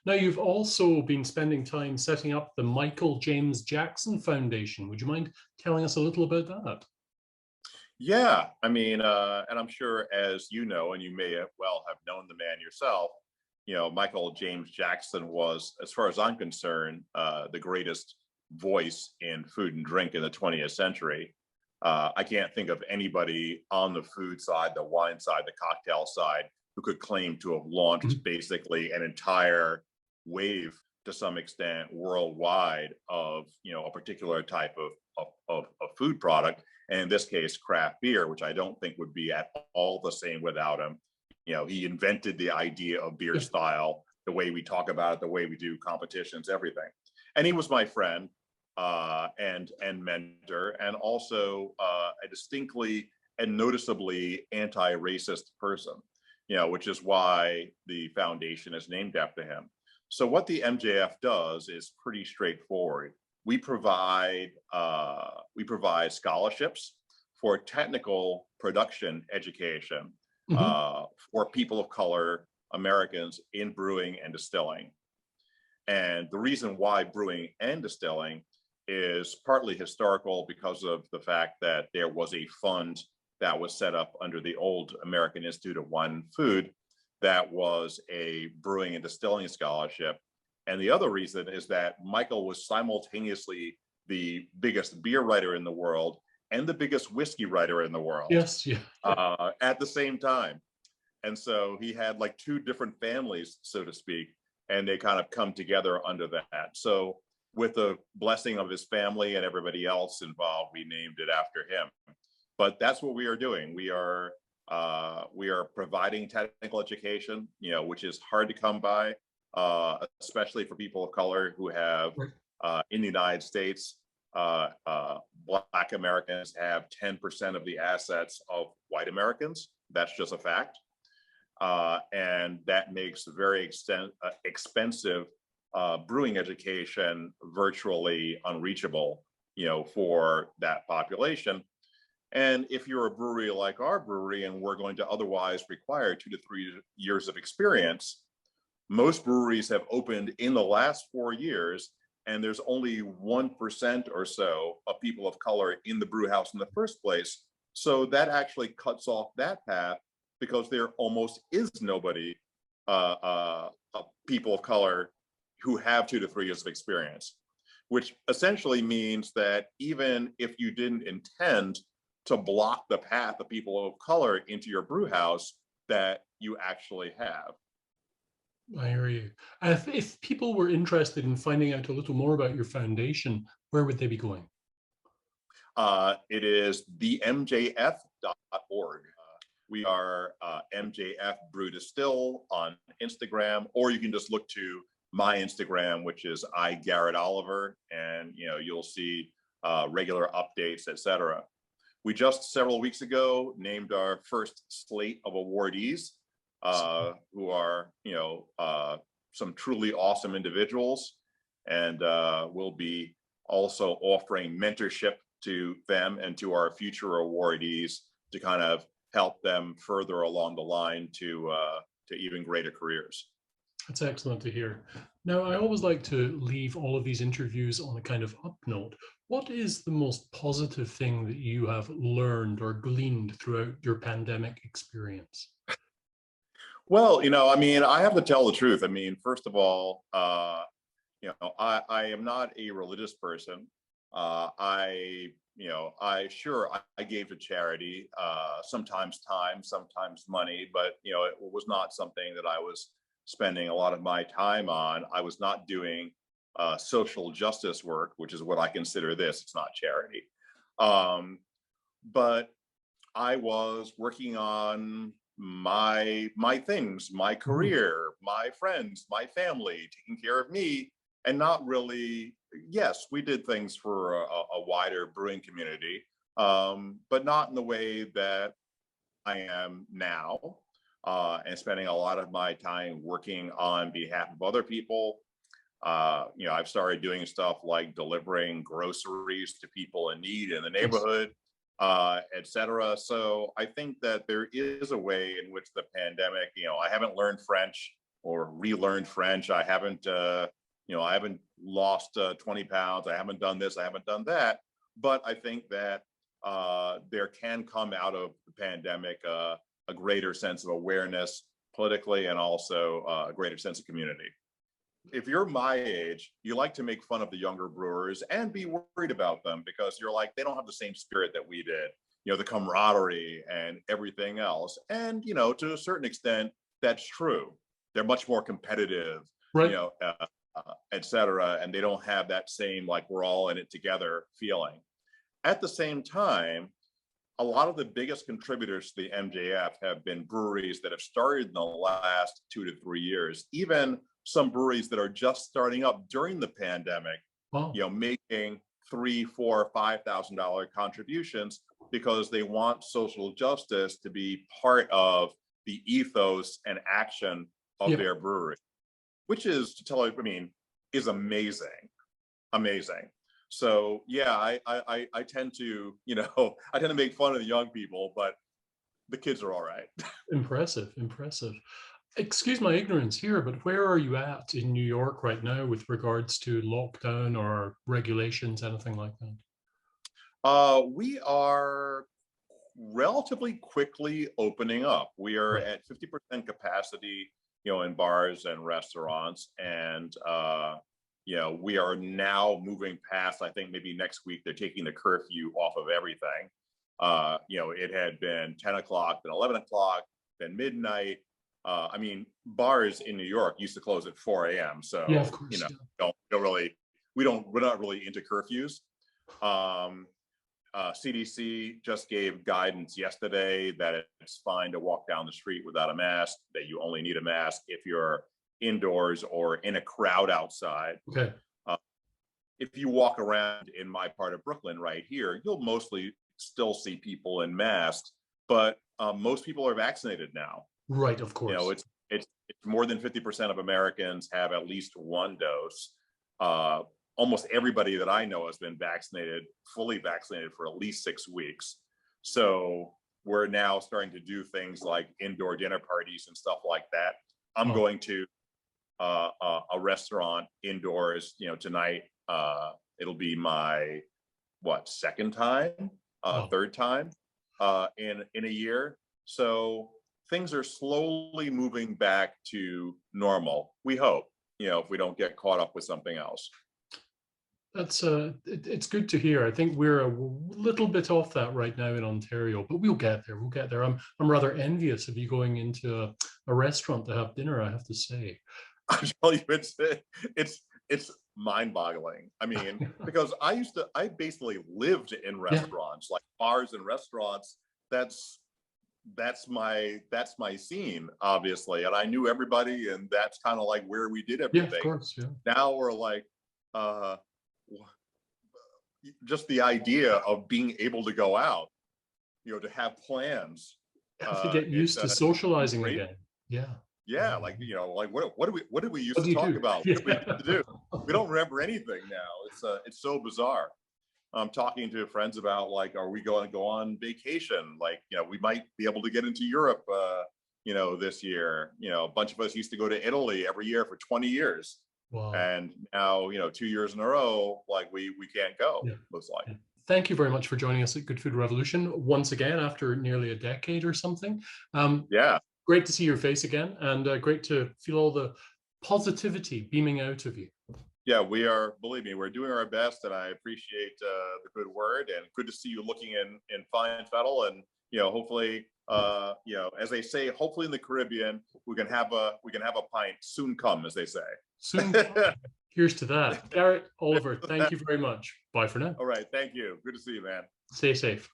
Now, you've also been spending time setting up the Michael James Jackson Foundation. Would you mind telling us a little about that? Yeah, I mean, and I'm sure as you know, and you may have, well have known the man yourself, Michael James Jackson was, as far as I'm concerned, the greatest voice in food and drink in the 20th century. I can't think of anybody on the food side, the wine side, the cocktail side, who could claim to have launched Mhm. basically an entire wave to some extent worldwide of a particular type of food product, and in this case craft beer, which I don't think would be at all the same without him. He invented the idea of beer Yeah. style, the way we talk about it, the way we do competitions, everything. And he was my friend, and mentor, and also a distinctly and noticeably anti-racist person, which is why the foundation is named after him. So what the MJF does is pretty straightforward. We provide scholarships for technical production education Mhm. for people of color, Americans, in brewing and distilling. And the reason why brewing and distilling is partly historical because of the fact that there was a fund that was set up under the old American Institute of Wine and Food that was a brewing and distilling scholarship. And the other reason is that Michael was simultaneously the biggest beer writer in the world and the biggest whiskey writer in the world Yes, yeah, yeah. at the same time. And so he had like two different families, so to speak, and they kind of come together under that. So with the blessing of his family and everybody else involved, we named it after him. But that's what we are doing. We are providing technical education, which is hard to come by, especially for people of color who have Right. in the United States. Black Americans have 10% of the assets of white Americans. That's just a fact. And that makes very expensive brewing education virtually unreachable, for that population. And if you're a brewery like our brewery, and we're going to otherwise require 2 to 3 years of experience, most breweries have opened in the last 4 years, and there's only 1% or so of people of color in the brew house in the first place. So that actually cuts off that path because there almost is nobody, people of color who have 2 to 3 years of experience, which essentially means that even if you didn't intend to block the path of people of color into your brew house, that you actually have. I hear you. If people were interested in finding out a little more about your foundation, where would they be going? It is themjf.org. We are MJF Brew Distill on Instagram, or you can just look to my Instagram, which is Garrett Oliver, and you'll see regular updates, etc. We just several weeks ago named our first slate of awardees, who are some truly awesome individuals, and we'll be also offering mentorship to them and to our future awardees to kind of help them further along the line to even greater careers. That's excellent to hear. Now, I always like to leave all of these interviews on a kind of up note. What is the most positive thing that you have learned or gleaned throughout your pandemic experience? Well, I mean, I have to tell the truth. I mean, first of all, I am not a religious person. I gave to charity, sometimes time, sometimes money, but it was not something that I was spending a lot of my time on. I was not doing social justice work, which is what I consider this. It's not charity. But I was working on my things, my Mhm. career, my friends, my family, taking care of me, and not really. Yes, we did things for a wider brewing community, but not in the way that I am now, and spending a lot of my time working on behalf of other people. I've started doing stuff like delivering groceries to people in need in the Yes. neighborhood, etc. So I think that there is a way in which the pandemic, I haven't learned French. or relearned French. I haven't, I haven't lost 20 pounds. I haven't done this. I haven't done that. But I think that there can come out of the pandemic a greater sense of awareness politically, and also a greater sense of community. If you're my age, you like to make fun of the younger brewers and be worried about them, because you're like, they don't have the same spirit that we did, the camaraderie and everything else. And, to a certain extent, that's true. They're much more competitive, Right. Et cetera. And they don't have that same, like, we're all in it together feeling. At the same time, a lot of the biggest contributors to the MJF have been breweries that have started in the last 2 to 3 years, even some breweries that are just starting up during the pandemic, Wow. Making $3,000, $4,000, $5,000 contributions, because they want social justice to be part of the ethos and action of their brewery, which is, to tell you, is amazing. So yeah, I tend to, I tend to make fun of the young people, but the kids are all right. Impressive. Excuse my ignorance here, but where are you at in New York right now with regards to lockdown or regulations, anything like that? We are relatively quickly opening up. We are at 50% capacity, in bars and restaurants, and we are now moving past, I think maybe next week they're taking the curfew off of everything. It had been 10 o'clock, then 11 o'clock, then midnight. Bars in New York used to close at 4 a.m. So, yeah, of course, we're not really into curfews. CDC just gave guidance yesterday that it's fine to walk down the street without a mask, that you only need a mask if you're indoors or in a crowd outside. Okay. If you walk around in my part of Brooklyn right here, you'll mostly still see people in masks, but most people are vaccinated now. Right, of course. It's more than 50% of Americans have at least one dose. Almost everybody that I know has been fully vaccinated for at least 6 weeks. So we're now starting to do things like indoor dinner parties and stuff like that. I'm going to a restaurant indoors, tonight. It'll be my second time, third time in a year. So things are slowly moving back to normal. We hope, if we don't get caught up with something else. That's it's good to hear. I think we're a little bit off that right now in Ontario, but we'll get there. I'm rather envious of you going into a restaurant to have dinner, I have to say. I tell you, it's mind-boggling. Because I basically lived in restaurants, like bars and restaurants. That's my scene, obviously, and I knew everybody, and that's kind of like where we did everything. Yeah, of course. Yeah. Now we're like, just the idea of being able to go out, to have plans, to get used to socializing again. Yeah, like what did we used to talk about? What did we used to do? We don't remember anything now. It's so bizarre. I'm talking to friends about, like, are we going to go on vacation? Like, we might be able to get into Europe, this year. A bunch of us used to go to Italy every year for 20 years. Wow. And now, 2 years in a row, like we can't go, looks like. Yeah. Thank you very much for joining us at Good Food Revolution once again after nearly a decade or something. Great to see your face again, and great to feel all the positivity beaming out of you. Yeah, believe me, we're doing our best, and I appreciate the good word, and good to see you looking in fine fettle, and hopefully, as they say, hopefully in the Caribbean, we can have a pint soon come, as they say. Soon. Here's to that. Garrett Oliver, thank you very much. Bye for now. All right, thank you. Good to see you, man. Stay safe.